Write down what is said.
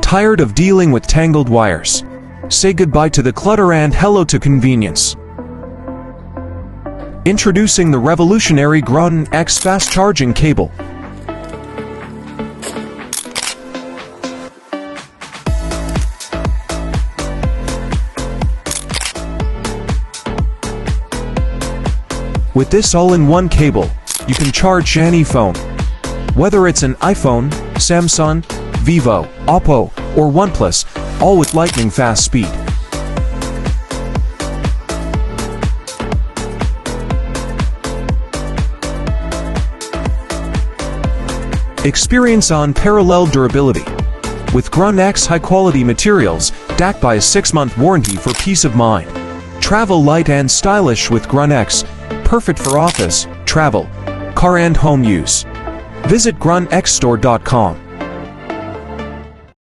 Tired of dealing with tangled wires? Say goodbye to the clutter and hello to convenience. Introducing the revolutionary GrunX fast charging cable. With this all-in-one cable, you can charge any phone. Whether it's an iPhone, Samsung, Vivo, Oppo, or OnePlus, all with lightning-fast speed. Experience unparalleled durability. With GrunX high-quality materials, backed by a 6-month warranty for peace of mind. Travel light and stylish with GrunX, perfect for office, travel, car and home use. Visit grunxstore.com.